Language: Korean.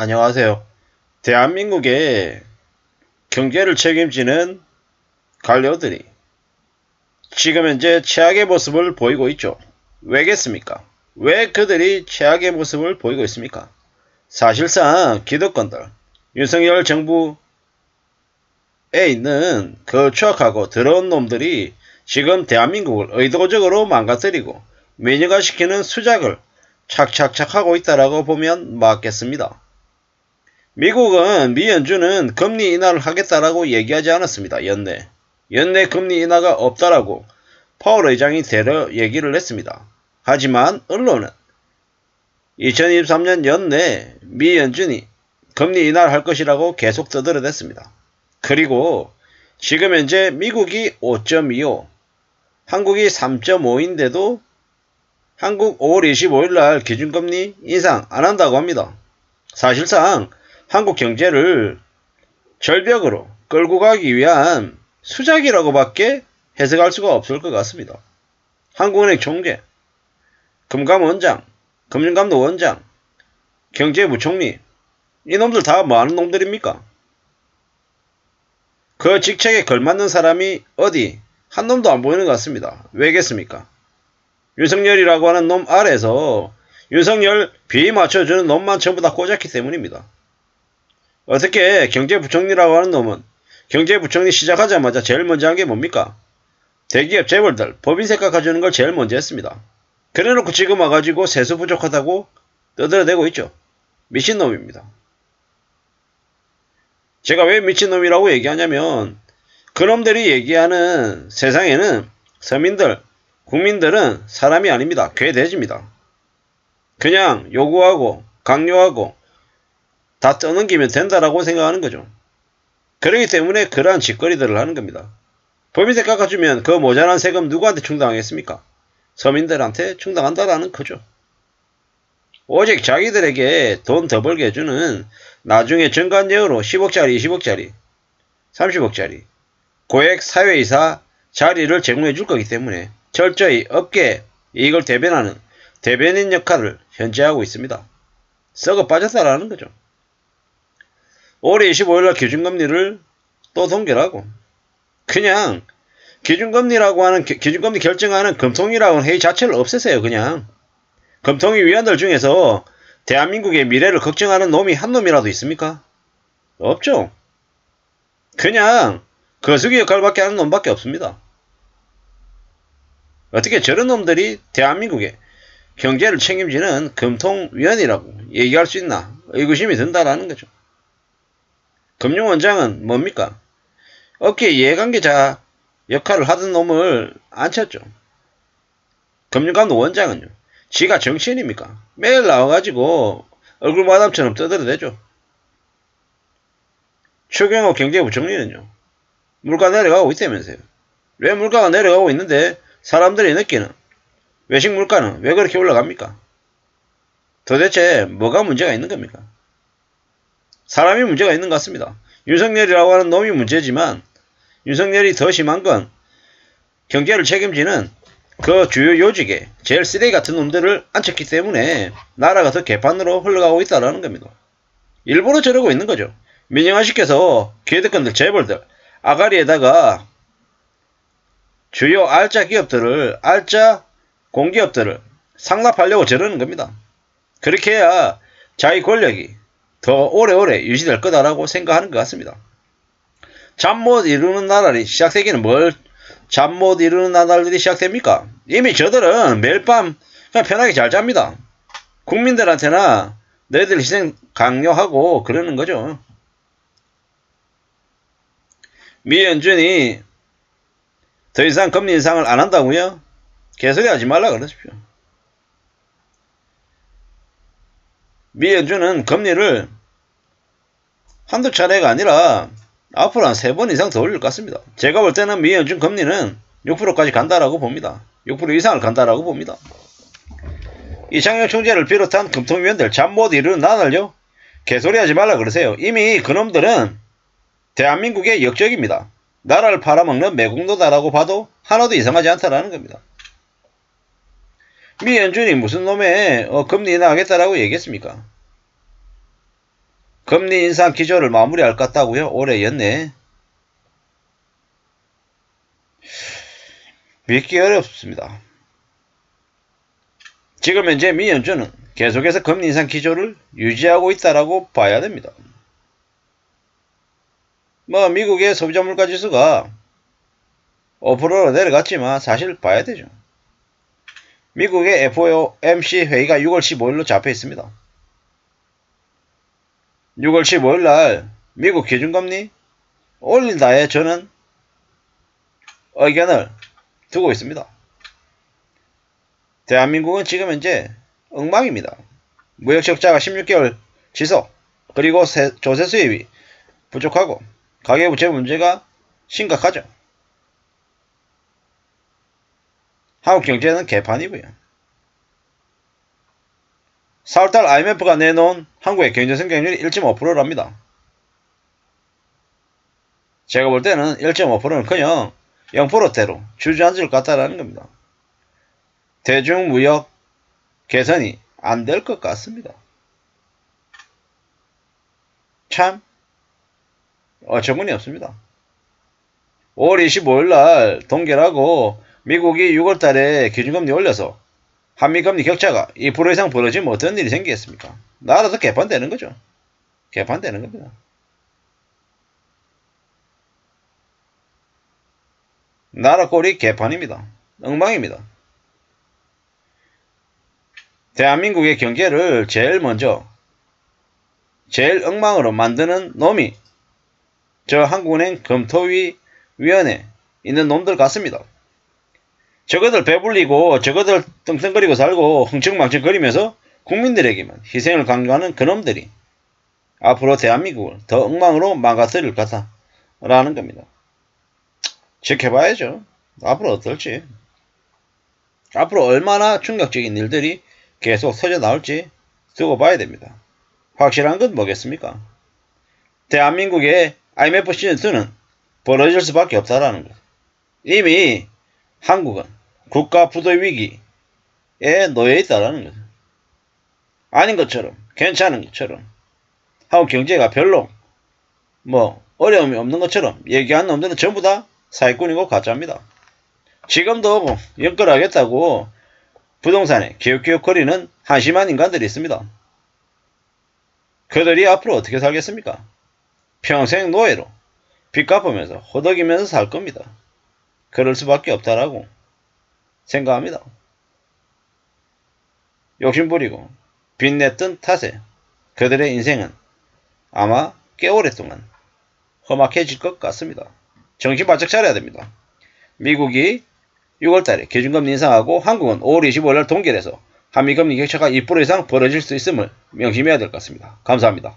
안녕하세요. 대한민국의 경제를 책임지는 관료들이 지금 현재 최악의 모습을 보이고 있죠. 왜겠습니까? 왜 그들이 최악의 모습을 보이고 있습니까? 사실상 기득권들, 윤석열 정부에 있는 그 추악하고 더러운 놈들이 지금 대한민국을 의도적으로 망가뜨리고 민영화시키는 수작을 착착착 하고 있다라고 보면 맞겠습니다. 미국은 미 연준은 금리 인하를 하겠다라고 얘기하지 않았습니다. 연내 금리 인하가 없다라고 파월 의장이 대려 얘기를 했습니다. 하지만 언론은 2023년 연내 미 연준이 금리 인하를 할 것이라고 계속 떠들어댔습니다. 그리고 지금 현재 미국이 5.25, 한국이 3.5인데도 한국 5월 25일 날 기준금리 인상 안 한다고 합니다. 사실상 한국 경제를 절벽으로 끌고 가기 위한 수작이라고밖에 해석할 수가 없을 것 같습니다. 한국은행 총재, 금감원장, 금융감독원장, 경제부총리, 이놈들 다 뭐하는 놈들입니까? 그 직책에 걸맞는 사람이 어디 한 놈도 안 보이는 것 같습니다. 왜겠습니까? 윤석열이라고 하는 놈 아래에서 윤석열 비위 맞춰주는 놈만 전부 다 꽂았기 때문입니다. 어떻게 경제부총리라고 하는 놈은 경제부총리 시작하자마자 제일 먼저 한 게 뭡니까? 대기업 재벌들 법인세 깎아주는 걸 제일 먼저 했습니다. 그래놓고 지금 와가지고 세수 부족하다고 떠들어대고 있죠. 미친놈입니다. 제가 왜 미친놈이라고 얘기하냐면 그놈들이 얘기하는 세상에는 서민들, 국민들은 사람이 아닙니다. 괴돼지입니다. 그냥 요구하고 강요하고 다 떠넘기면 된다라고 생각하는 거죠. 그렇기 때문에 그러한 짓거리들을 하는 겁니다. 법인세 깎아주면 그 모자란 세금 누구한테 충당하겠습니까? 서민들한테 충당한다라는 거죠. 오직 자기들에게 돈 더 벌게 해주는 나중에 정관예우로 10억짜리, 20억짜리, 30억짜리 고액 사회이사 자리를 제공해 줄 거기 때문에 철저히 업계 이익을 대변하는 대변인 역할을 현재 하고 있습니다. 썩어 빠졌다라는 거죠. 올해 25일날 기준금리를 또 동결하고 그냥 기준금리라고 하는 기준금리 결정하는 금통위라고 하는 회의 자체를 없애세요. 그냥 금통위 위원들 중에서 대한민국의 미래를 걱정하는 놈이 한 놈이라도 있습니까? 없죠. 그냥 거수기 역할밖에 하는 놈밖에 없습니다. 어떻게 저런 놈들이 대한민국의 경제를 책임지는 금통위원이라고 얘기할 수 있나 의구심이 든다라는 거죠. 금융원장은 뭡니까? 업계 이해관계자 역할을 하던 놈을 앉혔죠. 금융감독 원장은요. 지가 정치인입니까? 매일 나와가지고 얼굴 마담처럼 떠들어대죠. 추경호 경제부총리는요. 물가 내려가고 있다면서요. 왜 물가가 내려가고 있는데 사람들이 느끼는 외식 물가는 왜 그렇게 올라갑니까? 도대체 뭐가 문제가 있는 겁니까? 사람이 문제가 있는 것 같습니다. 윤석열이라고 하는 놈이 문제지만 윤석열이 더 심한 건 경제를 책임지는 그 주요 요직에 제일 쓰레기 같은 놈들을 앉혔기 때문에 나라가 더 개판으로 흘러가고 있다는 겁니다. 일부러 저러고 있는 거죠. 민영화시켜서 기득권들 재벌들 아가리에다가 주요 알짜 기업들을 알짜 공기업들을 상납하려고 저러는 겁니다. 그렇게 해야 자기 권력이 더 오래오래 유지될 거다라고 생각하는 것 같습니다. 잠 못 이루는 나날이 시작되기는 뭘 잠 못 이루는 나날들이 시작됩니까? 이미 저들은 매일 밤 그냥 편하게 잘 잡니다. 국민들한테나 너희들 희생 강요하고 그러는 거죠. 미 연준이 더 이상 금리 인상을 안 한다고요? 개소리 하지 말라 그러십시오. 미 연준은 금리를 한두 차례가 아니라 앞으로 한 3번 이상 더 올릴 것 같습니다. 제가 볼 때는 미 연준 금리는 6%까지 간다라고 봅니다. 6% 이상을 간다라고 봅니다. 이창용 총재를 비롯한 금통위원들 잠 못 이루는 나날요? 개소리 하지 말라 그러세요. 이미 그놈들은 대한민국의 역적입니다. 나라를 팔아먹는 매국노다라고 봐도 하나도 이상하지 않다라는 겁니다. 미 연준이 무슨 놈의 금리 인하하겠다라고 얘기했습니까? 금리 인상 기조를 마무리할 것 같다고요? 올해 연내. 믿기 어렵습니다. 지금 현재 미 연준은 계속해서 금리 인상 기조를 유지하고 있다라고 봐야 됩니다. 미국의 소비자 물가 지수가 5%로 내려갔지만 사실 봐야 되죠. 미국의 FOMC 회의가 6월 15일로 잡혀 있습니다. 6월 15일 날 미국 기준금리 올린다에 저는 의견을 두고 있습니다. 대한민국은 지금 현재 엉망입니다. 무역적자가 16개월 지속, 그리고 조세 수입이 부족하고 가계부채 문제가 심각하죠. 한국 경제는 개판이고요. 4월달 IMF가 내놓은 한국의 경제 성장률이 1.5%랍니다. 제가 볼 때는 1.5%는 그냥 0%대로 주저앉을 것 같다라는 겁니다. 대중무역 개선이 안 될 것 같습니다. 참 어처구니 없습니다. 5월 25일 날 동결하고 미국이 6월 달에 기준금리 올려서 한미금리 격차가 2% 이상 벌어지면 어떤 일이 생기겠습니까? 나라도 개판되는 거죠. 개판되는 겁니다. 나라 꼴이 개판입니다. 엉망입니다. 대한민국의 경제를 제일 엉망으로 만드는 놈이 저 한국은행 검토위원회에 있는 놈들 같습니다. 저거들 배불리고 저거들 떵떵거리고 살고 흥청망청 거리면서 국민들에게만 희생을 강요하는 그놈들이 앞으로 대한민국을 더 엉망으로 망가뜨릴 것 같다라는 겁니다. 지켜봐야죠. 앞으로 어떨지. 앞으로 얼마나 충격적인 일들이 계속 터져 나올지 두고 봐야 됩니다. 확실한 건 뭐겠습니까? 대한민국의 IMF 시즌2는 벌어질 수밖에 없다라는 것. 이미 한국은 국가 부도 위기에 놓여 있다라는 것. 아닌 것처럼, 괜찮은 것처럼, 한국 경제가 별로 어려움이 없는 것처럼 얘기하는 놈들은 전부 다 사기꾼이고 가짜입니다. 지금도 연끌하겠다고 부동산에 기웃기웃거리는 한심한 인간들이 있습니다. 그들이 앞으로 어떻게 살겠습니까? 평생 노예로 빚 갚으면서 호덕이면서 살 겁니다. 그럴 수밖에 없다라고 생각합니다. 욕심부리고 빚냈던 탓에 그들의 인생은 아마 꽤 오랫동안 험악해질 것 같습니다. 정신 바짝 차려야 됩니다. 미국이 6월달에 기준금리 인상하고 한국은 5월 25일 동결해서 한미금리 격차가 2% 이상 벌어질 수 있음을 명심해야 될 것 같습니다. 감사합니다.